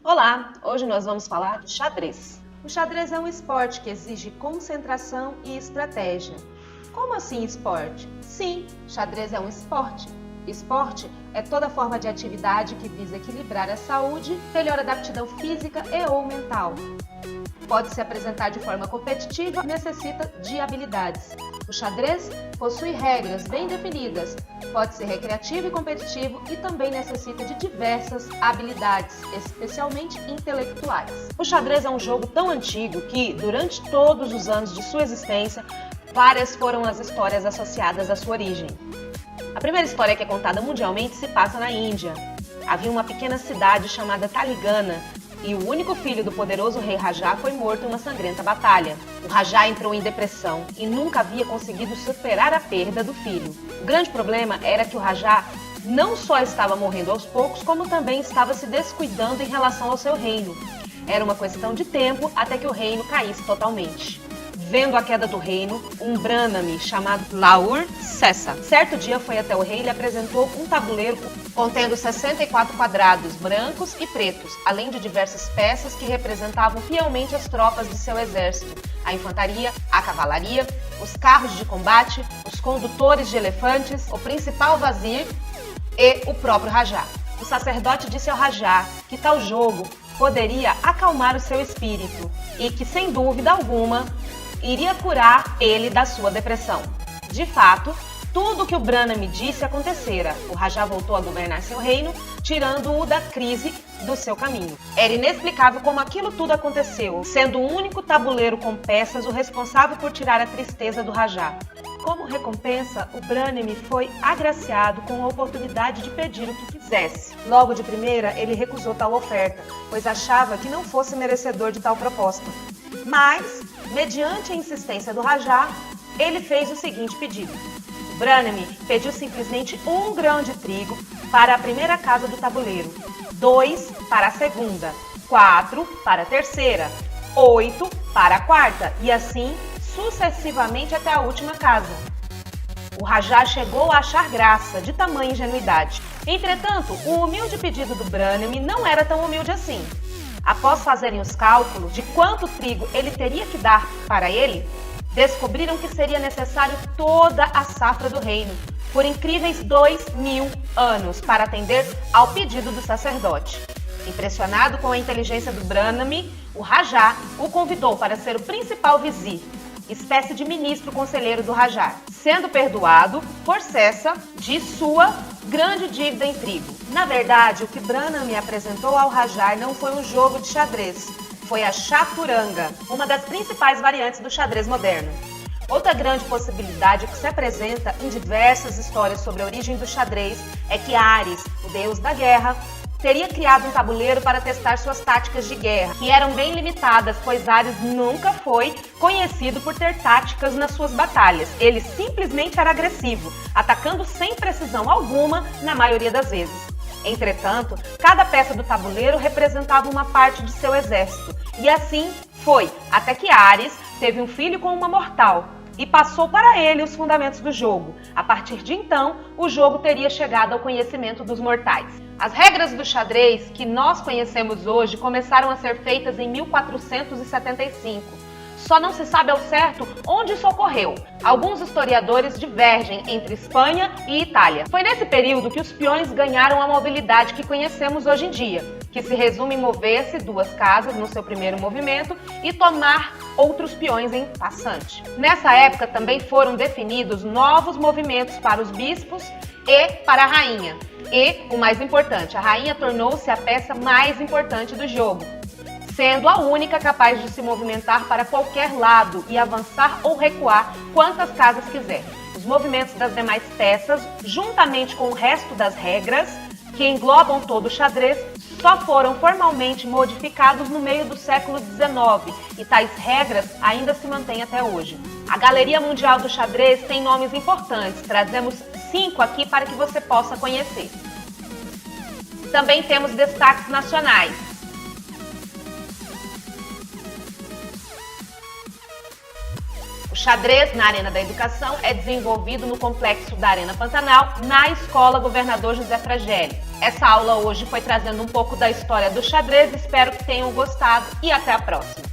Olá, hoje nós vamos falar do xadrez. O xadrez é um esporte que exige concentração e estratégia. Como assim esporte? Sim, xadrez é um esporte. Esporte é toda forma de atividade que visa equilibrar a saúde, melhora da aptidão física e ou mental. Pode se apresentar de forma competitiva e necessita de habilidades. O xadrez possui regras bem definidas, pode ser recreativo e competitivo e também necessita de diversas habilidades, especialmente intelectuais. O xadrez é um jogo tão antigo que, durante todos os anos de sua existência, várias foram as histórias associadas à sua origem. A primeira história que é contada mundialmente se passa na Índia. Havia uma pequena cidade chamada Taligana, e o único filho do poderoso rei Raja foi morto em uma sangrenta batalha. O Raja entrou em depressão e nunca havia conseguido superar a perda do filho. O grande problema era que o Raja não só estava morrendo aos poucos, como também estava se descuidando em relação ao seu reino. Era uma questão de tempo até que o reino caísse totalmente. Vendo a queda do reino, um Brahmane chamado Laur Sessa, certo dia foi até o rei e lhe apresentou um tabuleiro contendo 64 quadrados brancos e pretos, além de diversas peças que representavam fielmente as tropas de seu exército, a infantaria, a cavalaria, os carros de combate, os condutores de elefantes, o principal vazir e o próprio Raja. O sacerdote disse ao Raja que tal jogo poderia acalmar o seu espírito e que, sem dúvida alguma, iria curar ele da sua depressão. De fato, tudo o que o Brahmane disse acontecera. O Raja voltou a governar seu reino, tirando-o da crise do seu caminho. Era inexplicável como aquilo tudo aconteceu, sendo o único tabuleiro com peças o responsável por tirar a tristeza do Raja. Como recompensa, o Brahmane foi agraciado com a oportunidade de pedir o que quisesse. Logo de primeira, ele recusou tal oferta, pois achava que não fosse merecedor de tal proposta. Mas, mediante a insistência do Raja, ele fez o seguinte pedido. O Brahmane pediu simplesmente 1 grão de trigo para a primeira casa do tabuleiro, 2 para a segunda, 4 para a terceira, 8 para a quarta e assim sucessivamente até a última casa. O Raja chegou a achar graça de tamanha ingenuidade. Entretanto, o humilde pedido do Brahmane não era tão humilde assim. Após fazerem os cálculos de quanto trigo ele teria que dar para ele, descobriram que seria necessário toda a safra do reino, por incríveis 2000 anos, para atender ao pedido do sacerdote. Impressionado com a inteligência do Brahmane, o Raja o convidou para ser o principal vizir, espécie de ministro conselheiro do Raja, sendo perdoado por Sessa de sua grande dívida em trigo. Na verdade, o que Brahmane apresentou ao Raja não foi um jogo de xadrez, foi a chaturanga, uma das principais variantes do xadrez moderno. Outra grande possibilidade que se apresenta em diversas histórias sobre a origem do xadrez é que Ares, o deus da guerra, teria criado um tabuleiro para testar suas táticas de guerra, que eram bem limitadas, pois Ares nunca foi conhecido por ter táticas nas suas batalhas. Ele simplesmente era agressivo, atacando sem precisão alguma na maioria das vezes. Entretanto, cada peça do tabuleiro representava uma parte de seu exército, e assim foi, até que Ares teve um filho com uma mortal, e passou para ele os fundamentos do jogo. A partir de então, o jogo teria chegado ao conhecimento dos mortais. As regras do xadrez que nós conhecemos hoje começaram a ser feitas em 1475. Só não se sabe ao certo onde isso ocorreu. Alguns historiadores divergem entre Espanha e Itália. Foi nesse período que os peões ganharam a mobilidade que conhecemos hoje em dia, que se resume em mover-se 2 casas no seu primeiro movimento e tomar outros peões em passante. Nessa época também foram definidos novos movimentos para os bispos e para a rainha. E, o mais importante, a rainha tornou-se a peça mais importante do jogo, sendo a única capaz de se movimentar para qualquer lado e avançar ou recuar quantas casas quiser. Os movimentos das demais peças, juntamente com o resto das regras, que englobam todo o xadrez, só foram formalmente modificados no meio do século XIX e tais regras ainda se mantêm até hoje. A Galeria Mundial do Xadrez tem nomes importantes, trazemos 5 aqui para que você possa conhecer. Também temos destaques nacionais. O xadrez na Arena da Educação é desenvolvido no complexo da Arena Pantanal, na Escola Governador José Fragelli. Essa aula hoje foi trazendo um pouco da história do xadrez, espero que tenham gostado e até a próxima!